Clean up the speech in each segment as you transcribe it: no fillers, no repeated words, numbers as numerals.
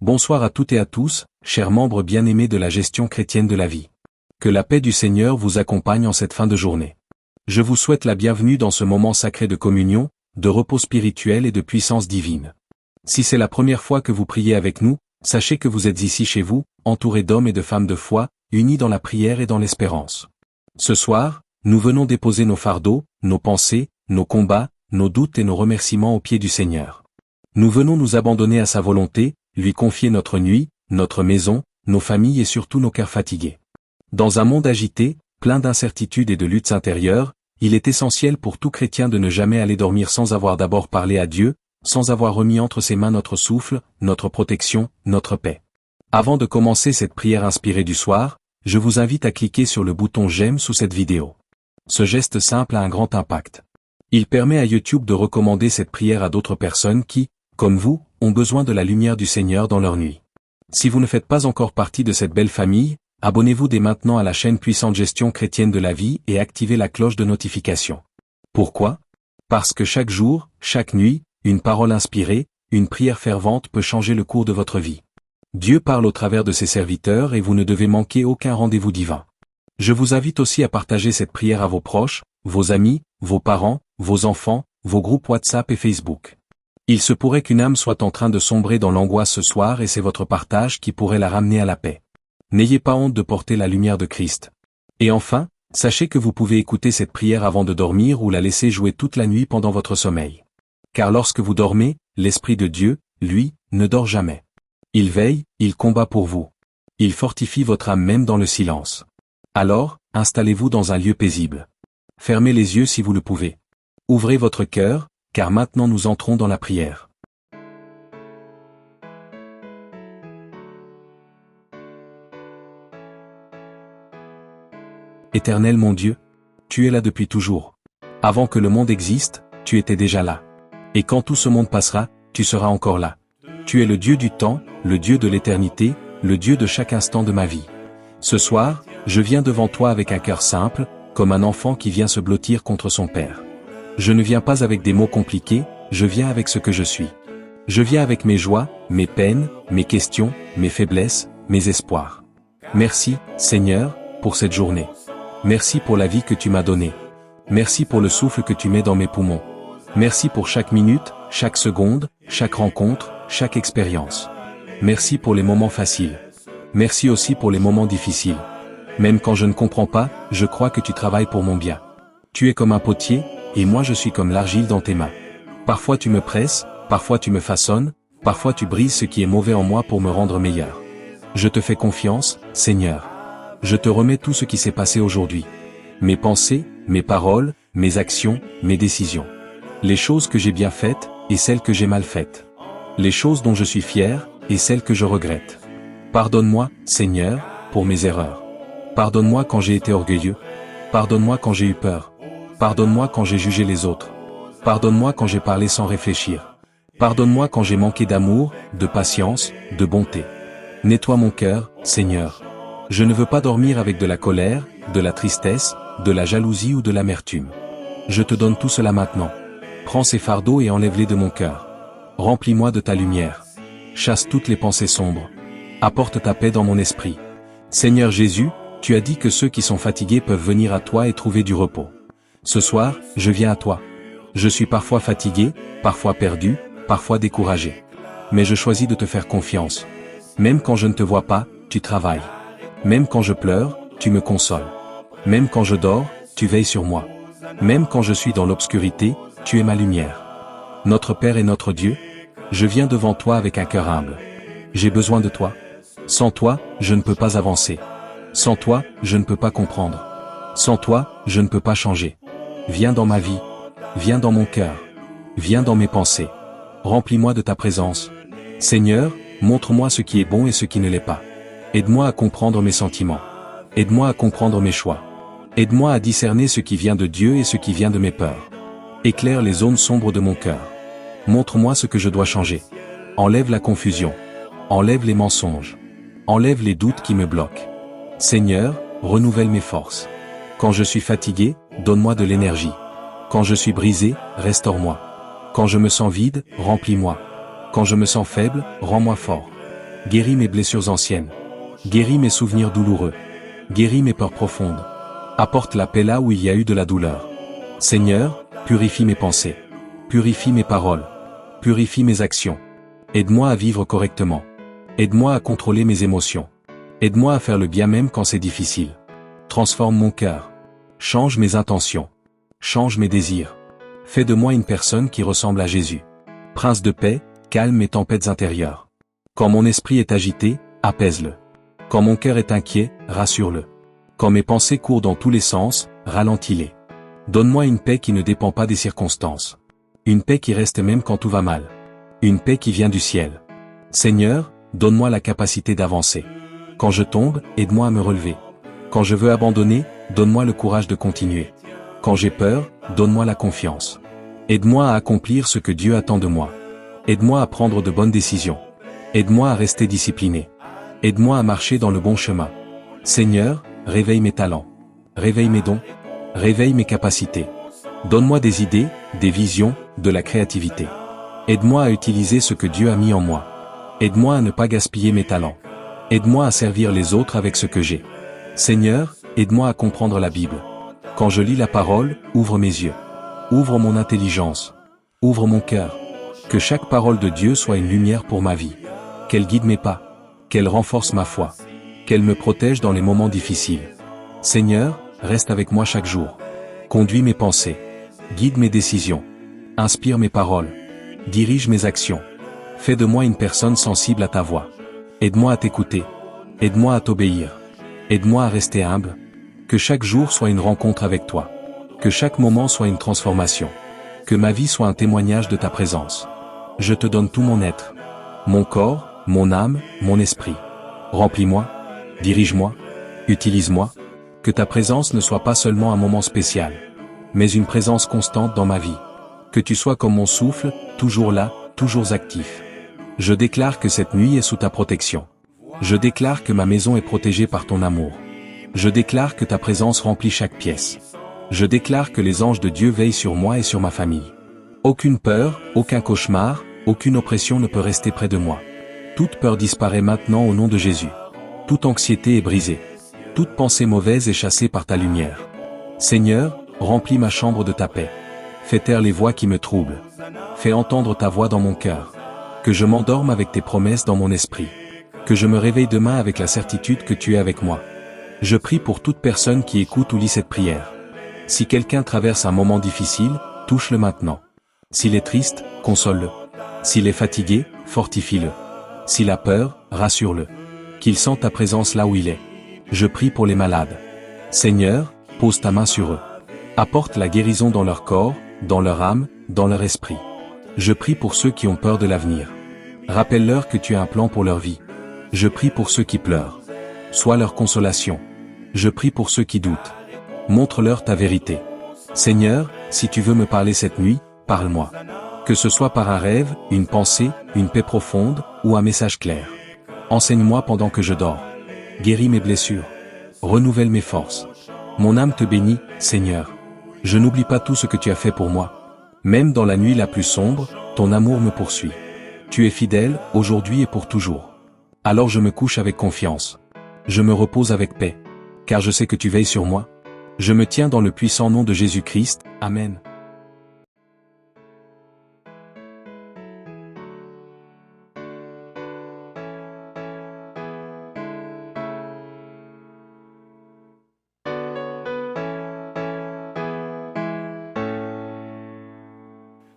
Bonsoir à toutes et à tous, chers membres bien-aimés de la gestion chrétienne de la vie. Que la paix du Seigneur vous accompagne en cette fin de journée. Je vous souhaite la bienvenue dans ce moment sacré de communion, de repos spirituel et de puissance divine. Si c'est la première fois que vous priez avec nous, sachez que vous êtes ici chez vous, entourés d'hommes et de femmes de foi, unis dans la prière et dans l'espérance. Ce soir, nous venons déposer nos fardeaux, nos pensées, nos combats, nos doutes et nos remerciements aux pieds du Seigneur. Nous venons nous abandonner à sa volonté, lui confier notre nuit, notre maison, nos familles et surtout nos cœurs fatigués. Dans un monde agité, plein d'incertitudes et de luttes intérieures, il est essentiel pour tout chrétien de ne jamais aller dormir sans avoir d'abord parlé à Dieu, sans avoir remis entre ses mains notre souffle, notre protection, notre paix. Avant de commencer cette prière inspirée du soir, je vous invite à cliquer sur le bouton j'aime sous cette vidéo. Ce geste simple a un grand impact. Il permet à YouTube de recommander cette prière à d'autres personnes qui, comme vous, ont besoin de la lumière du Seigneur dans leur nuit. Si vous ne faites pas encore partie de cette belle famille, abonnez-vous dès maintenant à la chaîne Puissante Gestion Chrétienne de la Vie et activez la cloche de notification. Pourquoi ? Parce que chaque jour, chaque nuit, une parole inspirée, une prière fervente peut changer le cours de votre vie. Dieu parle au travers de ses serviteurs et vous ne devez manquer aucun rendez-vous divin. Je vous invite aussi à partager cette prière à vos proches, vos amis, vos parents, vos enfants, vos groupes WhatsApp et Facebook. Il se pourrait qu'une âme soit en train de sombrer dans l'angoisse ce soir et c'est votre partage qui pourrait la ramener à la paix. N'ayez pas honte de porter la lumière de Christ. Et enfin, sachez que vous pouvez écouter cette prière avant de dormir ou la laisser jouer toute la nuit pendant votre sommeil. Car lorsque vous dormez, l'Esprit de Dieu, lui, ne dort jamais. Il veille, il combat pour vous. Il fortifie votre âme même dans le silence. Alors, installez-vous dans un lieu paisible. Fermez les yeux si vous le pouvez. Ouvrez votre cœur, car maintenant nous entrons dans la prière. Éternel mon Dieu, tu es là depuis toujours. Avant que le monde existe, tu étais déjà là. Et quand tout ce monde passera, tu seras encore là. Tu es le Dieu du temps, le Dieu de l'éternité, le Dieu de chaque instant de ma vie. Ce soir, je viens devant toi avec un cœur simple, comme un enfant qui vient se blottir contre son père. Je ne viens pas avec des mots compliqués, je viens avec ce que je suis. Je viens avec mes joies, mes peines, mes questions, mes faiblesses, mes espoirs. Merci, Seigneur, pour cette journée. Merci pour la vie que tu m'as donnée. Merci pour le souffle que tu mets dans mes poumons. Merci pour chaque minute, chaque seconde, chaque rencontre, chaque expérience. Merci pour les moments faciles. Merci aussi pour les moments difficiles. Même quand je ne comprends pas, je crois que tu travailles pour mon bien. Tu es comme un potier, et moi je suis comme l'argile dans tes mains. Parfois tu me presses, parfois tu me façonnes, parfois tu brises ce qui est mauvais en moi pour me rendre meilleur. Je te fais confiance, Seigneur. Je te remets tout ce qui s'est passé aujourd'hui. Mes pensées, mes paroles, mes actions, mes décisions. Les choses que j'ai bien faites, et celles que j'ai mal faites. Les choses dont je suis fier, et celles que je regrette. Pardonne-moi, Seigneur, pour mes erreurs. Pardonne-moi quand j'ai été orgueilleux. Pardonne-moi quand j'ai eu peur. Pardonne-moi quand j'ai jugé les autres. Pardonne-moi quand j'ai parlé sans réfléchir. Pardonne-moi quand j'ai manqué d'amour, de patience, de bonté. Nettoie mon cœur, Seigneur. Je ne veux pas dormir avec de la colère, de la tristesse, de la jalousie ou de l'amertume. Je te donne tout cela maintenant. Prends ces fardeaux et enlève-les de mon cœur. Remplis-moi de ta lumière. Chasse toutes les pensées sombres. Apporte ta paix dans mon esprit. Seigneur Jésus, tu as dit que ceux qui sont fatigués peuvent venir à toi et trouver du repos. Ce soir, je viens à toi. Je suis parfois fatigué, parfois perdu, parfois découragé. Mais je choisis de te faire confiance. Même quand je ne te vois pas, tu travailles. Même quand je pleure, tu me consoles. Même quand je dors, tu veilles sur moi. Même quand je suis dans l'obscurité, tu es ma lumière. Notre Père et notre Dieu, je viens devant toi avec un cœur humble. J'ai besoin de toi. Sans toi, je ne peux pas avancer. Sans toi, je ne peux pas comprendre. Sans toi, je ne peux pas changer. Viens dans ma vie. Viens dans mon cœur. Viens dans mes pensées. Remplis-moi de ta présence. Seigneur, montre-moi ce qui est bon et ce qui ne l'est pas. Aide-moi à comprendre mes sentiments. Aide-moi à comprendre mes choix. Aide-moi à discerner ce qui vient de Dieu et ce qui vient de mes peurs. Éclaire les zones sombres de mon cœur. Montre-moi ce que je dois changer. Enlève la confusion. Enlève les mensonges. Enlève les doutes qui me bloquent. Seigneur, renouvelle mes forces. Quand je suis fatigué, donne-moi de l'énergie. Quand je suis brisé, restaure-moi. Quand je me sens vide, remplis-moi. Quand je me sens faible, rends-moi fort. Guéris mes blessures anciennes. Guéris mes souvenirs douloureux. Guéris mes peurs profondes. Apporte la paix là où il y a eu de la douleur. Seigneur, purifie mes pensées. Purifie mes paroles. Purifie mes actions. Aide-moi à vivre correctement. Aide-moi à contrôler mes émotions. Aide-moi à faire le bien même quand c'est difficile. Transforme mon cœur. Change mes intentions. Change mes désirs. Fais de moi une personne qui ressemble à Jésus. Prince de paix, calme mes tempêtes intérieures. Quand mon esprit est agité, apaise-le. Quand mon cœur est inquiet, rassure-le. Quand mes pensées courent dans tous les sens, ralentis-les. Donne-moi une paix qui ne dépend pas des circonstances. Une paix qui reste même quand tout va mal. Une paix qui vient du ciel. Seigneur, donne-moi la capacité d'avancer. Quand je tombe, aide-moi à me relever. Quand je veux abandonner, donne-moi le courage de continuer. Quand j'ai peur, donne-moi la confiance. Aide-moi à accomplir ce que Dieu attend de moi. Aide-moi à prendre de bonnes décisions. Aide-moi à rester discipliné. Aide-moi à marcher dans le bon chemin. Seigneur, réveille mes talents. Réveille mes dons. Réveille mes capacités. Donne-moi des idées, des visions, de la créativité. Aide-moi à utiliser ce que Dieu a mis en moi. Aide-moi à ne pas gaspiller mes talents. Aide-moi à servir les autres avec ce que j'ai. Seigneur, aide-moi à comprendre la Bible. Quand je lis la parole, ouvre mes yeux. Ouvre mon intelligence. Ouvre mon cœur. Que chaque parole de Dieu soit une lumière pour ma vie. Qu'elle guide mes pas. Qu'elle renforce ma foi. Qu'elle me protège dans les moments difficiles. Seigneur, reste avec moi chaque jour. Conduis mes pensées. Guide mes décisions. Inspire mes paroles. Dirige mes actions. Fais de moi une personne sensible à ta voix. Aide-moi à t'écouter. Aide-moi à t'obéir. Aide-moi à rester humble. Que chaque jour soit une rencontre avec toi. Que chaque moment soit une transformation. Que ma vie soit un témoignage de ta présence. Je te donne tout mon être. Mon corps, mon âme, mon esprit. Remplis-moi. Dirige-moi. Utilise-moi. Que ta présence ne soit pas seulement un moment spécial, mais une présence constante dans ma vie. Que tu sois comme mon souffle, toujours là, toujours actif. Je déclare que cette nuit est sous ta protection. Je déclare que ma maison est protégée par ton amour. Je déclare que ta présence remplit chaque pièce. Je déclare que les anges de Dieu veillent sur moi et sur ma famille. Aucune peur, aucun cauchemar, aucune oppression ne peut rester près de moi. Toute peur disparaît maintenant au nom de Jésus. Toute anxiété est brisée. Toute pensée mauvaise est chassée par ta lumière. Seigneur, remplis ma chambre de ta paix. Fais taire les voix qui me troublent. Fais entendre ta voix dans mon cœur. Que je m'endorme avec tes promesses dans mon esprit. Que je me réveille demain avec la certitude que tu es avec moi. Je prie pour toute personne qui écoute ou lit cette prière. Si quelqu'un traverse un moment difficile, touche-le maintenant. S'il est triste, console-le. S'il est fatigué, fortifie-le. S'il a peur, rassure-le. Qu'il sente ta présence là où il est. Je prie pour les malades. Seigneur, pose ta main sur eux. Apporte la guérison dans leur corps, dans leur âme, dans leur esprit. Je prie pour ceux qui ont peur de l'avenir. Rappelle-leur que tu as un plan pour leur vie. Je prie pour ceux qui pleurent. Sois leur consolation. Je prie pour ceux qui doutent. Montre-leur ta vérité. Seigneur, si tu veux me parler cette nuit, parle-moi. Que ce soit par un rêve, une pensée, une paix profonde, ou un message clair. Enseigne-moi pendant que je dors. Guéris mes blessures. Renouvelle mes forces. Mon âme te bénit, Seigneur. Je n'oublie pas tout ce que tu as fait pour moi. Même dans la nuit la plus sombre, ton amour me poursuit. Tu es fidèle, aujourd'hui et pour toujours. Alors je me couche avec confiance. Je me repose avec paix. Car je sais que tu veilles sur moi. Je me tiens dans le puissant nom de Jésus-Christ. Amen.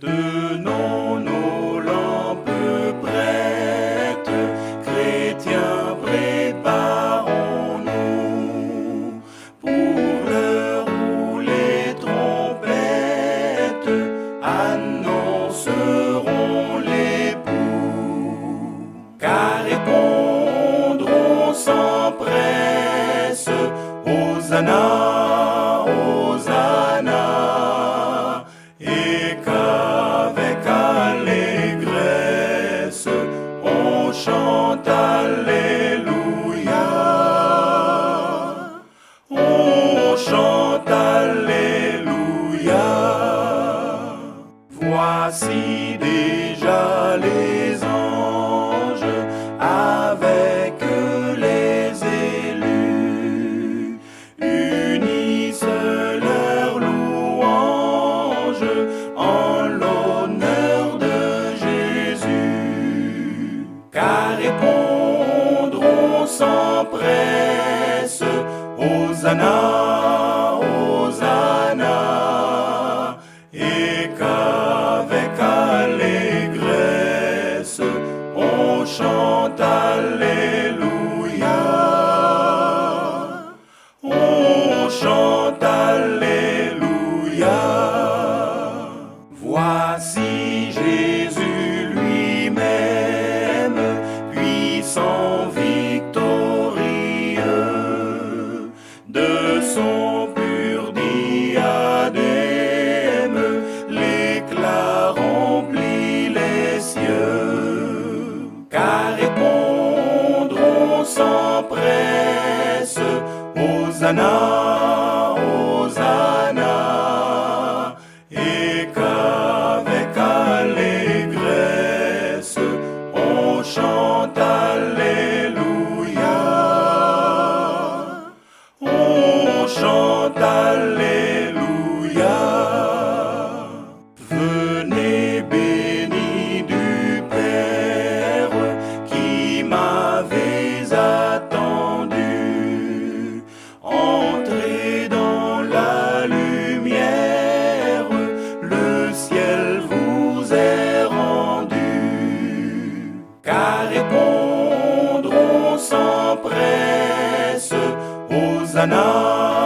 Tenons nos lampes prêtes, chrétiens, préparons-nous pour l'heure où les trompettes annonceront l'époux. Car répondront sans presse, Hosanna, Hosanna, et qu'avec allégresse on chante Alléluia. On chante Alléluia. Voici déjà les anges avec car répondront sans presse, Hosanna, Hosanna, et qu'avec allégresse on chante Alléluia, on chante Alléluia. Voici Jésus lui-même, puissant, victorieux, de son pur diadème, l'éclat remplit les cieux. Car répondront sans presse, Hosanna, Hosanna, et qu'avec allégresse on chante Alléluia, on chante Alléluia. Venez bénis du Père qui m'avez attendu, entrez dans la lumière, le ciel vous est rendu. Car répondront sans presse, Hosanna,